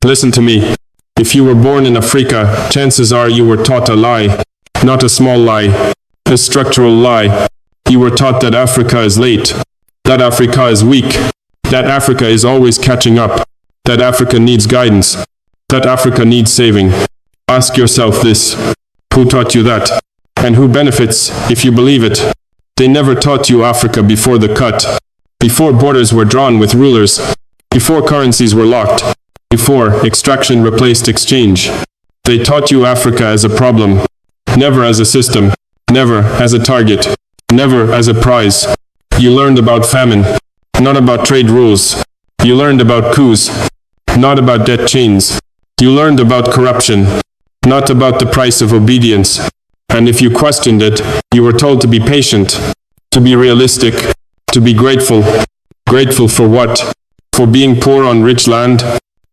Listen to me. If you were born in Africa, chances are you were taught a lie. Not a small lie. A structural lie. You were taught that Africa is late. That Africa is weak. That Africa is always catching up. That Africa needs guidance. That Africa needs saving. Ask yourself this. Who taught you that? And who benefits if you believe it? They never taught you Africa before the cut. Before borders were drawn with rulers. Before currencies were locked. Before extraction replaced exchange. They taught you Africa as a problem. Never as a system. Never as a target. Never as a prize. You learned about famine. Not about trade rules. You learned about coups. Not about debt chains. You learned about corruption. Not about the price of obedience. And if you questioned it, you were told to be patient, to be realistic, to be grateful. Grateful for what? For being poor on rich land?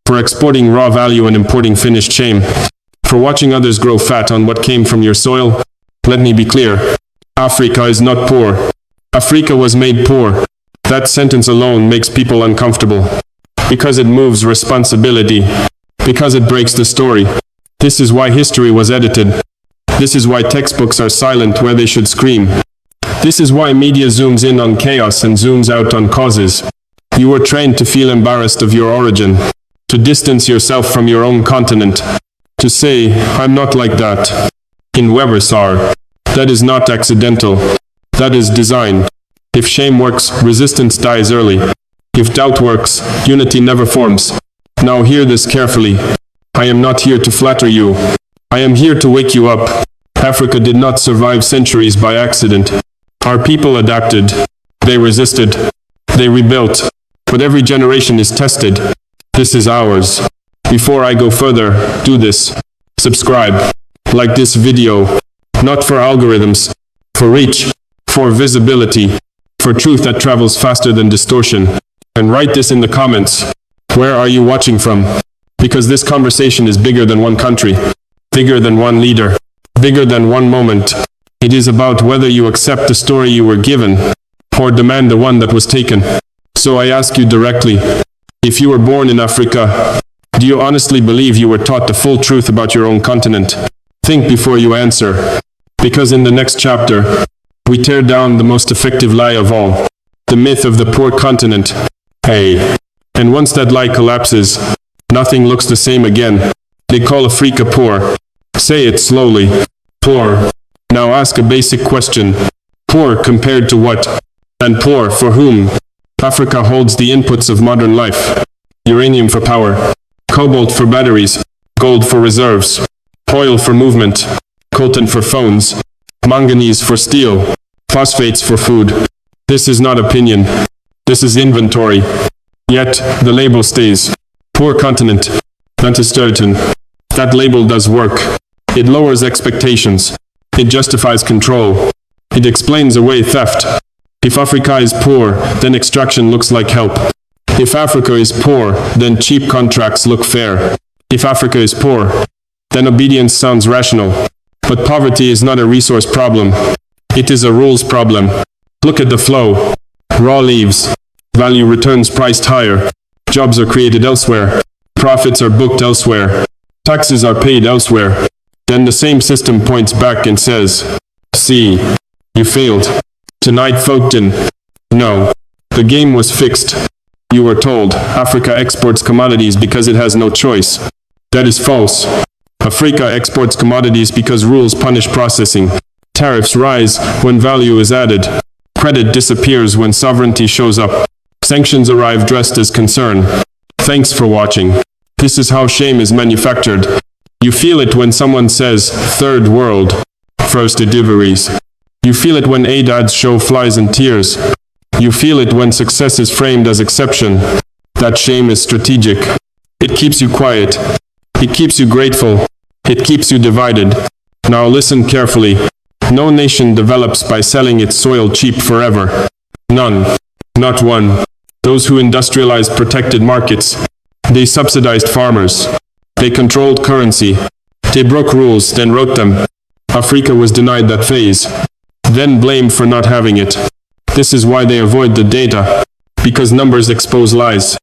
For exporting raw value and importing finished shame? For watching others grow fat on what came from your soil? Let me be clear. Africa is not poor. Africa was made poor. That sentence alone makes people uncomfortable. Because it moves responsibility. Because it breaks the story. This is why history was edited. This is why textbooks are silent where they should scream. This is why media zooms in on chaos and zooms out on causes. You were trained to feel embarrassed of your origin. To distance yourself from your own continent. To say, I'm not like that. In Webersar. That is not accidental. That is design. If shame works, resistance dies early. If doubt works, unity never forms. Now hear this carefully. I am not here to flatter you. I am here to wake you up. Africa did not survive centuries by accident. Our people adapted. They resisted. They rebuilt. But every generation is tested. This is ours. Before I go further, do this. Subscribe. Like this video. Not for algorithms. For reach. For visibility. For truth that travels faster than distortion. And write this in the comments. Where are you watching from? Because this conversation is bigger than one country. Bigger than one leader. Bigger than one moment. It is about whether you accept the story you were given, or demand the one that was taken. So I ask you directly, if you were born in Africa, do you honestly believe you were taught the full truth about your own continent? Think before you answer. Because in the next chapter, we tear down the most effective lie of all, the myth of the poor continent. Hey. And once that lie collapses, nothing looks the same again. They call Africa poor. Say it slowly. Poor. Now ask a basic question. Poor compared to what? And poor for whom? Africa holds the inputs of modern life. Uranium for power. Cobalt for batteries. Gold for reserves. Oil for movement. Coltan for phones. Manganese for steel. Phosphates for food. This is not opinion. This is inventory. Yet, the label stays. Poor continent. That is certain. That label does work. It lowers expectations. It justifies control. It explains away theft. If Africa is poor, then extraction looks like help. If Africa is poor, then cheap contracts look fair. If Africa is poor, then obedience sounds rational. But poverty is not a resource problem. It is a rules problem. Look at the flow. Raw leaves. Value returns priced higher. Jobs are created elsewhere. Profits are booked elsewhere. Taxes are paid elsewhere. Then the same system points back and says, see, you failed. Tonight folk didn't. No. The game was fixed. You were told, Africa exports commodities because it has no choice. That is false. Africa exports commodities because rules punish processing. Tariffs rise when value is added. Credit disappears when sovereignty shows up. Sanctions arrive dressed as concern. Thanks for watching. This is how shame is manufactured. You feel it when someone says, third world. First deliveries. You feel it when aid ads show flies and tears. You feel it when success is framed as exception. That shame is strategic. It keeps you quiet. It keeps you grateful. It keeps you divided. Now listen carefully. No nation develops by selling its soil cheap forever. None. Not one. Those who industrialized protected markets. They subsidized farmers. They controlled currency. They broke rules, then wrote them. Africa was denied that phase. Then blamed for not having it. This is why they avoid the data. Because numbers expose lies.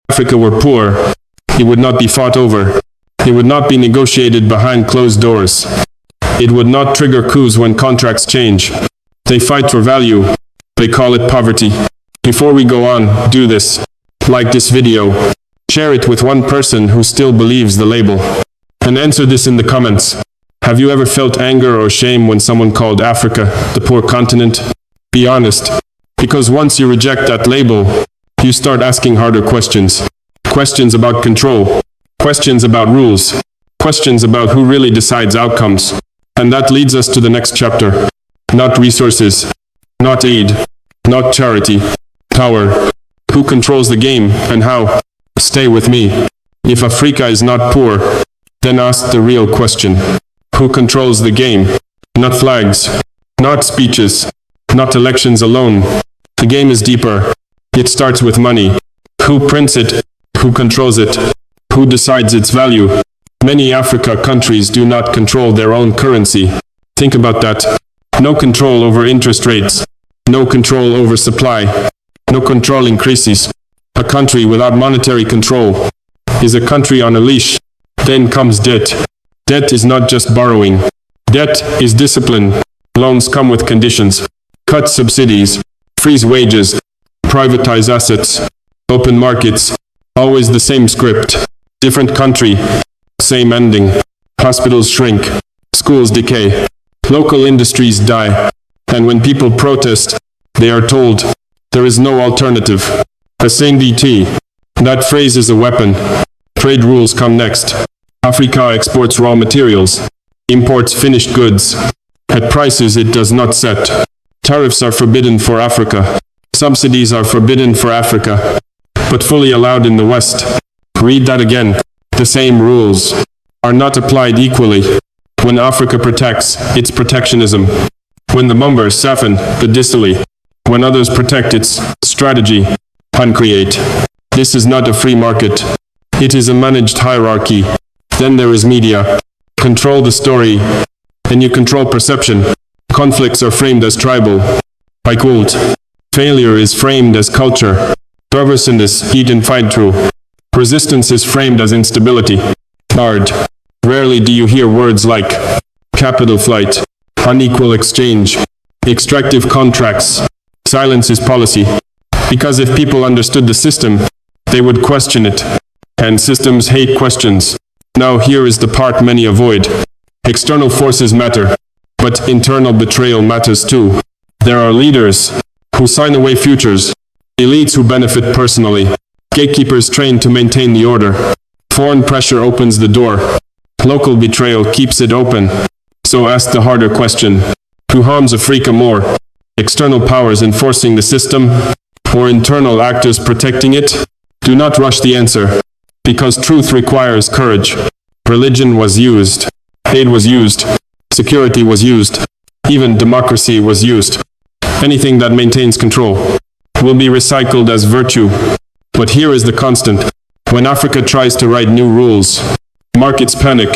Africa were poor, it would not be fought over. It would not be negotiated behind closed doors. It would not trigger coups when contracts change. They fight for value. They call it poverty. Before we go on, do this. Like this video. Share it with one person who still believes the label. And answer this in the comments. Have you ever felt anger or shame when someone called Africa the poor continent? Be honest. Because once you reject that label, you start asking harder questions. Questions about control. Questions about rules. Questions about who really decides outcomes. And that leads us to the next chapter. Not resources. Not aid. Not charity. Power. Who controls the game and how? Stay with me. If Africa is not poor, then ask the real question. Who controls the game? Not flags. Not speeches. Not elections alone. The game is deeper. It starts with money. Who prints it? Who controls it? Who decides its value? Many Africa countries do not control their own currency. Think about that. No control over interest rates. No control over supply. No control increases. A country without monetary control is a country on a leash. Then comes debt. Debt is not just borrowing. Debt is discipline. Loans come with conditions. Cut subsidies. Freeze wages. Privatize assets. Open markets. Always the same script. Different country. Same ending. Hospitals shrink. Schools decay. Local industries die. And when people protest, they are told, there is no alternative. A sane DT. That phrase is a weapon. Trade rules come next. Africa exports raw materials. Imports finished goods. At prices it does not set. Tariffs are forbidden for Africa. Subsidies are forbidden for Africa, but fully allowed in the West. Read that again. The same rules are not applied equally. When Africa protects, it's protectionism. When the members soften, the distally. When others protect, its strategy. Uncreate. This is not a free market. It is a managed hierarchy. Then there is media. Control the story, and you control perception. Conflicts are framed as tribal. I quote, failure is framed as culture. Perverseness, eat and fight through. Resistance is framed as instability. Hard. Rarely do you hear words like capital flight, unequal exchange, extractive contracts. Silence is policy. Because if people understood the system, they would question it. And systems hate questions. Now here is the part many avoid. External forces matter, but internal betrayal matters too. There are leaders who sign away futures, elites who benefit personally, gatekeepers trained to maintain the order. Foreign pressure opens the door. Local betrayal keeps it open. So ask the harder question. Who harms Africa more? External powers enforcing the system, or internal actors protecting it? Do not rush the answer, because truth requires courage. Religion was used. Aid was used. Security was used. Even democracy was used. Anything that maintains control will be recycled as virtue. But here is the constant. When Africa tries to write new rules, markets panic,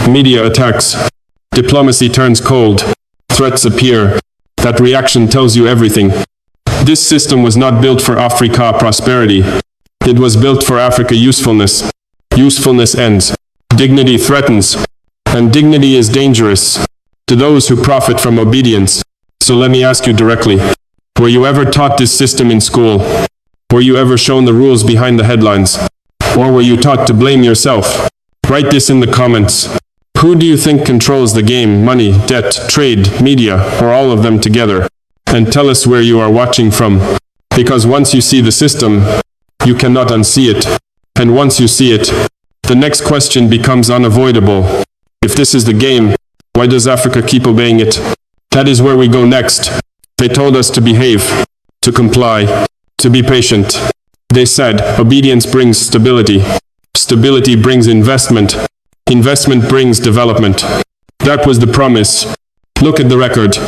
media attacks, diplomacy turns cold, threats appear. That reaction tells you everything. This system was not built for Africa prosperity. It was built for Africa usefulness. Usefulness ends. Dignity threatens. And dignity is dangerous to those who profit from obedience. So let me ask you directly. Were you ever taught this system in school? Were you ever shown the rules behind the headlines? Or were you taught to blame yourself? Write this in the comments. Who do you think controls the game? Money, debt, trade, media, or all of them together? And tell us where you are watching from. Because once you see the system, you cannot unsee it. And once you see it, the next question becomes unavoidable. If this is the game, why does Africa keep obeying it? That is where we go next. They told us to behave, to comply, to be patient. They said, obedience brings stability. Stability brings investment. Investment brings development. That was the promise. Look at the record.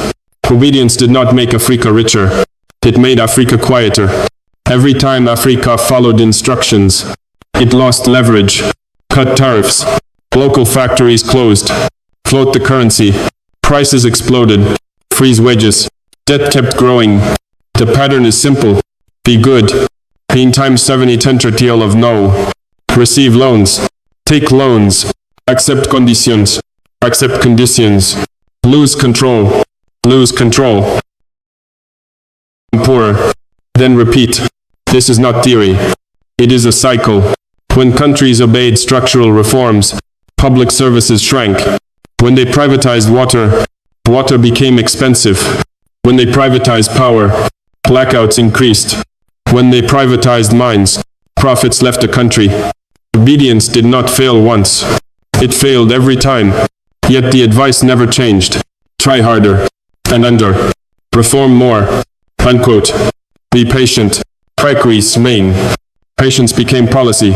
Obedience did not make Africa richer. It made Africa quieter. Every time Africa followed instructions, it lost leverage, cut tariffs, local factories closed, float the currency, prices exploded, freeze wages, debt kept growing. The pattern is simple. Be good, In times 70 tentative of no. Receive loans. Take loans. Accept conditions. Accept conditions. Lose control. Lose control. Poorer. Then repeat. This is not theory. It is a cycle. When countries obeyed structural reforms, public services shrank. When they privatized water, water became expensive. When they privatized power, blackouts increased. When they privatized mines, profits left the country. Obedience did not fail once. It failed every time. Yet the advice never changed. Try harder. And under. Reform more. Unquote. Be patient. Praxis main. Patience became policy.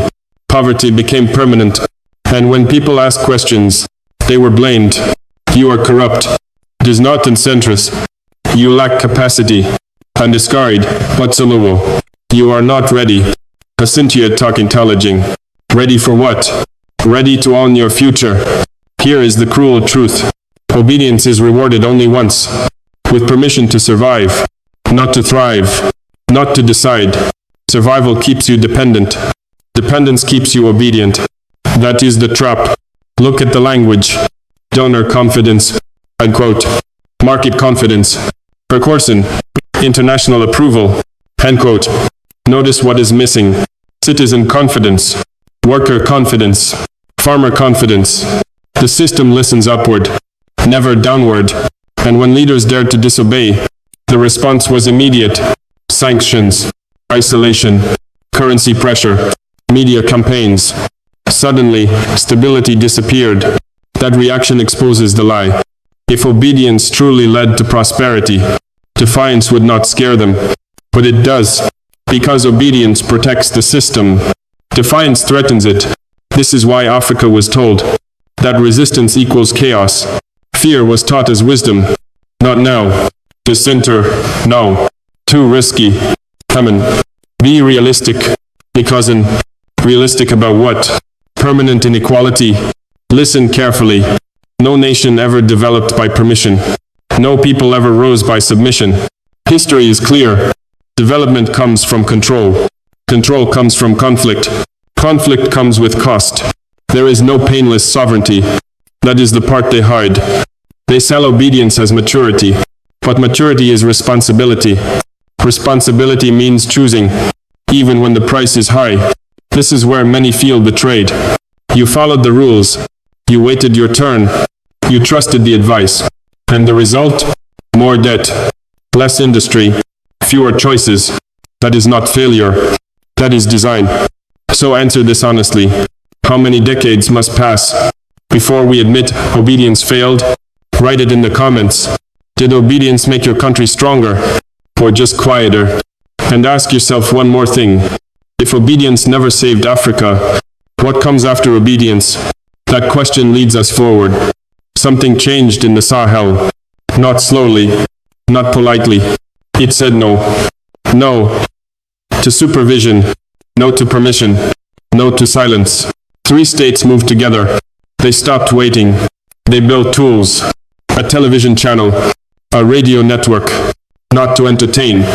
Poverty became permanent. And when people asked questions, they were blamed. You are corrupt. Disnot and centrist. You lack capacity. And discard. But soluble. You are not ready. Asintia talk intelliging. Ready for what? Ready to own your future. Here is the cruel truth. Obedience is rewarded only once. With permission to survive. Not to thrive. Not to decide. Survival keeps you dependent. Dependence keeps you obedient. That is the trap. Look at the language. Donor confidence. Unquote. Market confidence. Precaution. International approval. Unquote. Notice what is missing. Citizen confidence. Worker confidence. Farmer confidence. The system listens upward, never downward. And when leaders dared to disobey, the response was immediate. Sanctions. Isolation. Currency pressure. Media campaigns. Suddenly, stability disappeared. That reaction exposes the lie. If obedience truly led to prosperity, defiance would not scare them. But it does. Because obedience protects the system, defiance threatens it. This is why Africa was told that resistance equals chaos. Fear was taught as wisdom. Not now. Dissenter. No. Too risky. Come on. Be realistic. Because realistic about what? Permanent inequality. Listen carefully. No nation ever developed by permission. No people ever rose by submission. History is clear. Development comes from control. Control comes from conflict. Conflict comes with cost. There is no painless sovereignty. That is the part they hide. They sell obedience as maturity. But maturity is responsibility. Responsibility means choosing, even when the price is high. This is where many feel betrayed. You followed the rules. You waited your turn. You trusted the advice. And the result? More debt. Less industry. Fewer choices. That is not failure. That is design. So answer this honestly. How many decades must pass before we admit obedience failed? Write it in the comments. Did obedience make your country stronger, or just quieter? And ask yourself one more thing. If obedience never saved Africa, what comes after obedience? That question leads us forward. Something changed in the Sahel. Not slowly, not politely. It said no. No to supervision. No to permission. No to silence. 3 states moved together. They stopped waiting. They built tools. A television channel. A radio network. Not to entertain.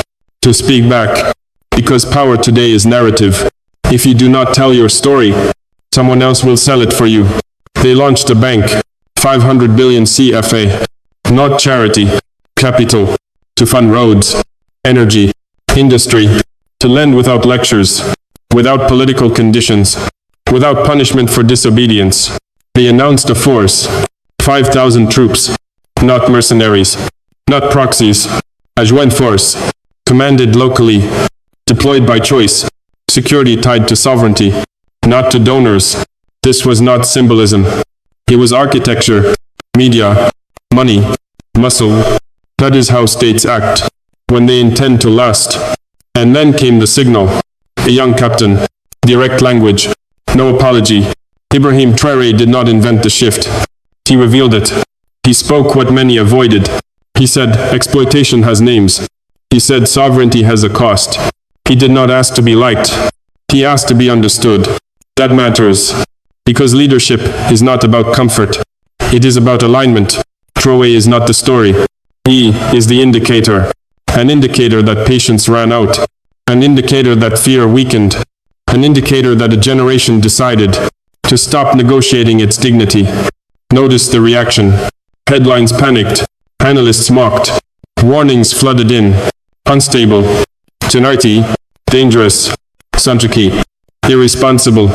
To speak back. Because power today is narrative. If you do not tell your story, someone else will sell it for you. They launched a bank. 500 billion CFA. Not charity. Capital. To fund roads. Energy. Industry. To lend without lectures. Without political conditions. Without punishment for disobedience. They announced a force. 5,000 troops. Not mercenaries. Not proxies. A joint force. Commanded locally. Deployed by choice. Security tied to sovereignty. Not to donors. This was not symbolism. It was architecture. Media. Money. Muscle. That is how states act when they intend to last. And then came the signal. A young captain. Direct language. No apology. Ibrahim Traoré did not invent the shift. He revealed it. He spoke what many avoided. He said, exploitation has names. He said, sovereignty has a cost. He did not ask to be liked. He asked to be understood. That matters. Because leadership is not about comfort. It is about alignment. Traoré is not the story. He is the indicator. An indicator that patience ran out. an indicator that fear weakened, an indicator that a generation decided to stop negotiating its dignity. Notice the reaction. Headlines panicked, analysts mocked, warnings flooded in. Unstable, temerity, dangerous, Santriki, irresponsible,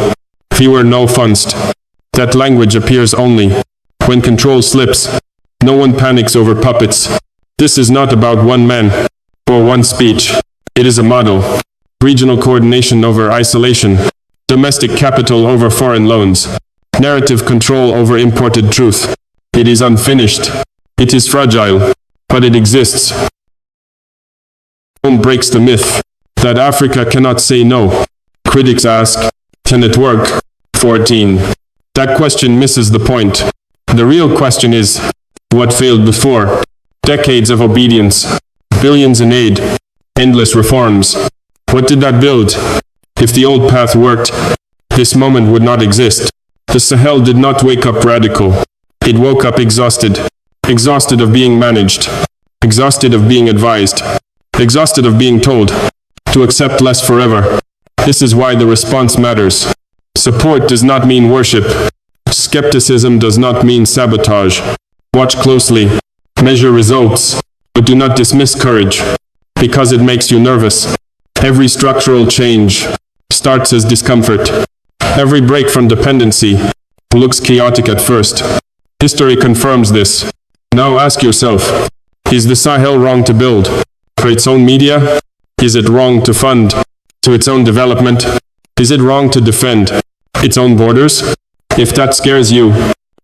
fewer no funst. That language appears only when control slips. No one panics over puppets. This is not about one man or one speech. It is a model. Regional coordination over isolation. Domestic capital over foreign loans. Narrative control over imported truth. It is unfinished. It is fragile, but it exists. Breaks the myth that Africa cannot say no. Critics ask, can it work? 14. That question misses the point. The real question is, what failed before? Decades of obedience, billions in aid, endless reforms. What did that build? If the old path worked, this moment would not exist. The Sahel did not wake up radical. It woke up exhausted. Exhausted of being managed. Exhausted of being advised. Exhausted of being told to accept less forever. This is why the response matters. Support does not mean worship. Skepticism does not mean sabotage. Watch closely. Measure results. But do not dismiss courage, because it makes you nervous. Every structural change starts as discomfort. Every break from dependency looks chaotic at first. History confirms this. Now ask yourself, is the Sahel wrong to build? For its own media? Is it wrong to fund? To its own development? Is it wrong to defend its own borders? If that scares you,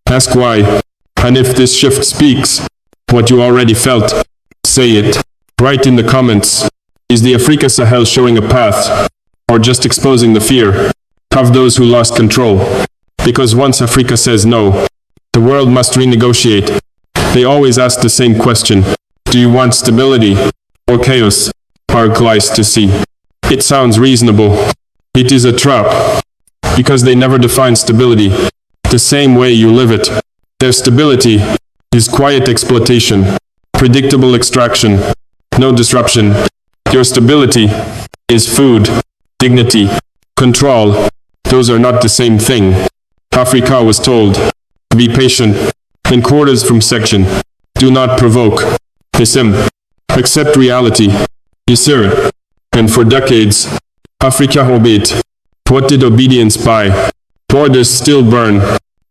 ask why. And if this shift speaks what you already felt, say it. Write in the comments. Is the Africa Sahel showing a path, or just exposing the fear of those who lost control? Because once Africa says no, the world must renegotiate. They always ask the same question. Do you want stability or chaos? Archlice to see. It sounds reasonable. It is a trap, because they never define stability the same way you live it. Their stability is quiet exploitation, predictable extraction, no disruption. Your stability is food, dignity, control. Those are not the same thing. Africa was told, be patient, in quarters from section. Do not provoke. Isim. Accept reality. Isir. And for decades, Africa obeyed. What did obedience buy? Borders still burn.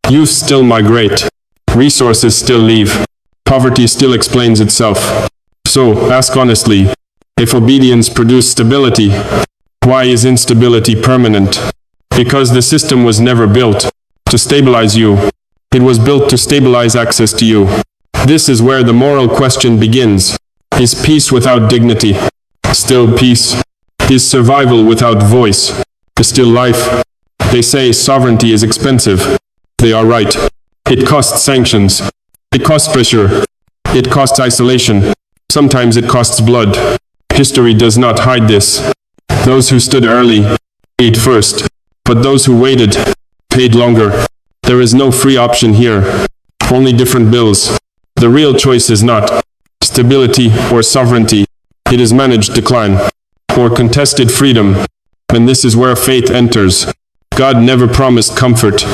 Youth still migrate. Resources still leave. Poverty still explains itself. So, ask honestly, if obedience produced stability, why is instability permanent? Because the system was never built to stabilize you. It was built to stabilize access to you. This is where the moral question begins. Is peace without dignity still peace? Is survival without voice still life? They say sovereignty is expensive. They are right. It costs sanctions. It costs pressure. It costs isolation. Sometimes it costs blood. History does not hide this. Those who stood early paid first, but those who waited paid longer. There is no free option here, only different bills. The real choice is not stability or sovereignty. It is managed decline or contested freedom. And this is where faith enters. God never promised comfort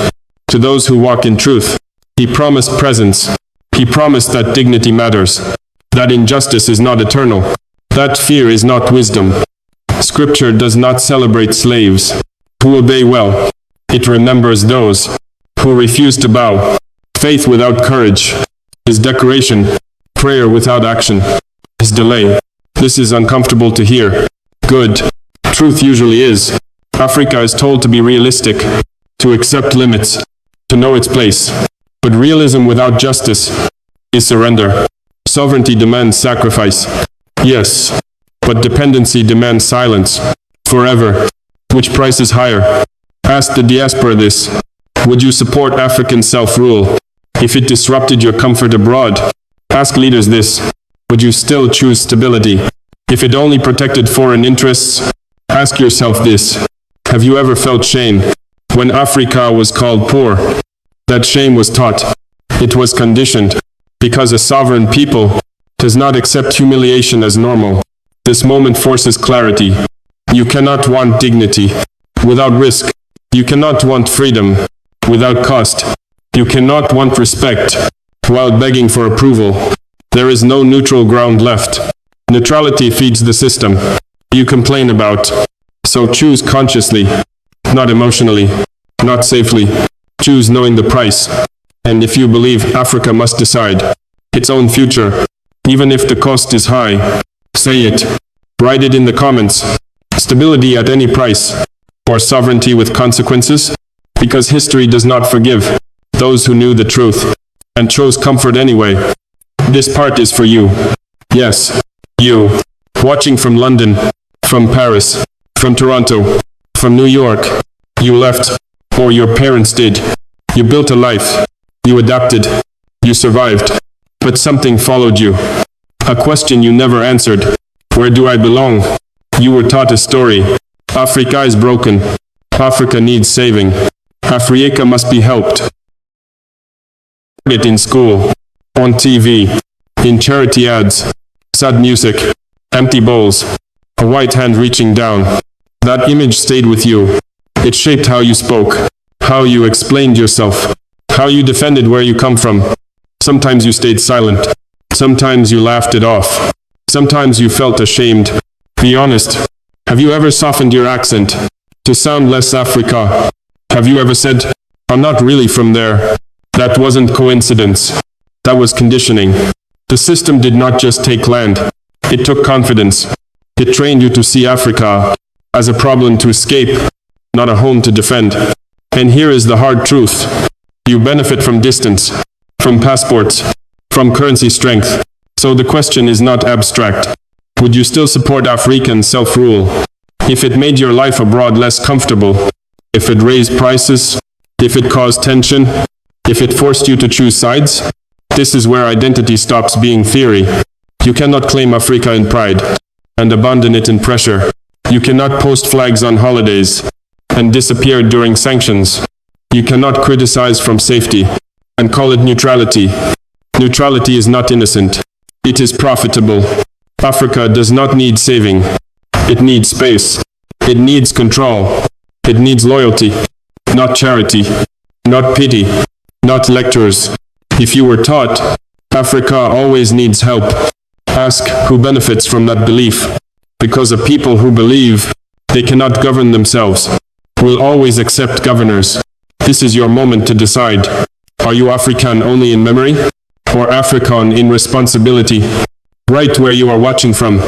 to those who walk in truth. He promised presence. He promised that dignity matters, that injustice is not eternal, that fear is not wisdom. Scripture does not celebrate slaves who obey well. It remembers those who refuse to bow. Faith without courage is decoration. Prayer without action is delay. This is uncomfortable to hear. Good. Truth usually is. Africa is told to be realistic, to accept limits, to know its place. But realism without justice is surrender. Sovereignty demands sacrifice. Yes. But dependency demands silence. Forever. Which price is higher? Ask the diaspora this. Would you support African self-rule if it disrupted your comfort abroad? Ask leaders this. Would you still choose stability if it only protected foreign interests? Ask yourself this. Have you ever felt shame when Africa was called poor? That shame was taught. It was conditioned, because a sovereign people does not accept humiliation as normal. This moment forces clarity. You cannot want dignity without risk. You cannot want freedom without cost. You cannot want respect while begging for approval. There is no neutral ground left. Neutrality feeds the system you complain about. So choose consciously, not emotionally, not safely. Choose knowing the price. And if you believe Africa must decide its own future, even if the cost is high, say it. Write it in the comments. Stability at any price, or sovereignty with consequences, because history does not forgive those who knew the truth and chose comfort anyway. This part is for you. Yes, you. Watching from London, from Paris, from Toronto, from New York. You left, or your parents did. You built a life. You adapted. You survived. But something followed you. A question you never answered. Where do I belong? You were taught a story. Africa is broken. Africa needs saving. Africa must be helped. It in school, on TV, in charity ads, sad music, empty bowls, a white hand reaching down. That image stayed with you. It shaped how you spoke, how you explained yourself, how you defended where you come from. Sometimes you stayed silent. Sometimes you laughed it off. Sometimes you felt ashamed. Be honest. Have you ever softened your accent to sound less Africa? Have you ever said, I'm not really from there? That wasn't coincidence. That was conditioning. The system did not just take land. It took confidence. It trained you to see Africa as a problem to escape, not a home to defend. And here is the hard truth. You benefit from distance, from passports, from currency strength. So the question is not abstract. Would you still support African self-rule if it made your life abroad less comfortable? If it raised prices? If it caused tension? If it forced you to choose sides? This is where identity stops being theory. You cannot claim Africa in pride and abandon it in pressure. You cannot post flags on holidays and disappear during sanctions. You cannot criticize from safety and call it neutrality. Neutrality is not innocent. It is profitable. Africa does not need saving. It needs space. It needs control. It needs loyalty, not charity, not pity, not lectures. If you were taught, Africa always needs help, ask who benefits from that belief. Because a people who believe they cannot govern themselves will always accept governors. This is your moment to decide. Are you African only in memory, or African in responsibility? Write where you are watching from.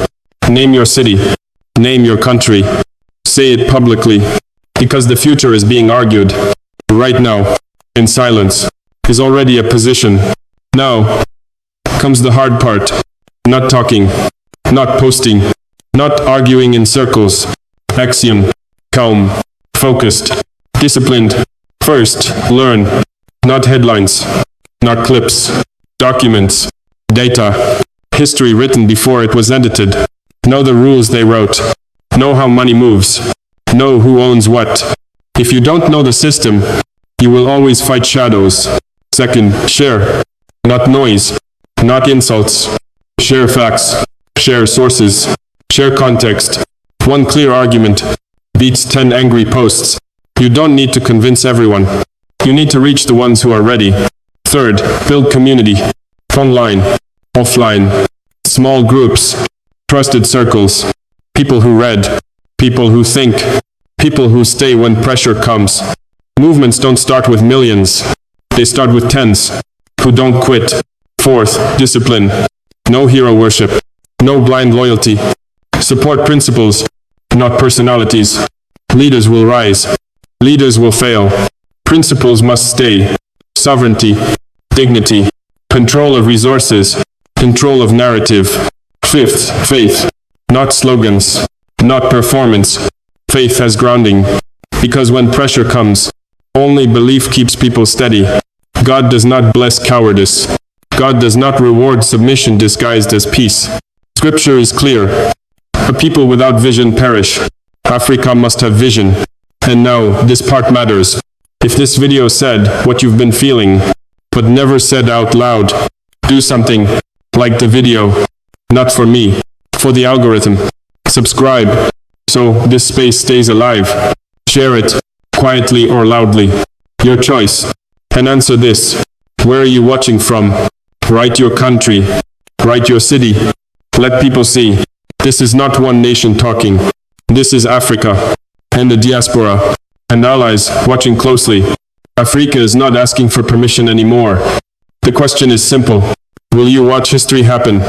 Name your city. Name your country. Say it publicly. Because the future is being argued. Right now, in silence, is already a position. Now comes the hard part. Not talking. Not posting. Not arguing in circles. Axiom. Calm. Focused. Disciplined. First, learn. Not headlines. Not clips. Documents. Data. History written before it was edited. Know the rules they wrote. Know how money moves. Know who owns what. If you don't know the system, you will always fight shadows. Second, share. Not noise. Not insults. Share facts. Share sources. Share context. One clear argument beats 10 angry posts. You don't need to convince everyone. You need to reach the ones who are ready. Third, build community. Online. Offline. Small groups. Trusted circles. People who read. People who think. People who stay when pressure comes. Movements don't start with millions. They start with tens. Who don't quit. Fourth, discipline. No hero worship. No blind loyalty. Support principles, not personalities. Leaders will rise. Leaders will fail. Principles must stay. Sovereignty. Dignity. Control of resources. Control of narrative. Fifth, faith. Not slogans. Not performance. Faith as grounding. Because when pressure comes, only belief keeps people steady. God does not bless cowardice. God does not reward submission disguised as peace. Scripture is clear. A people without vision perish. Africa must have vision. And now, this part matters. If this video said what you've been feeling, but never said out loud, do something. Like the video. Not for me. For the algorithm. Subscribe. so this space stays alive. Share it, quietly or loudly. Your choice. And answer this. Where are you watching from? Write your country. Write your city. Let people see. This is not one nation talking. This is Africa, and the diaspora, and allies watching closely. Africa is not asking for permission anymore. The question is simple. Will you watch history happen?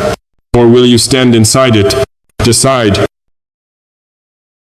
Or will you stand inside it? Decide.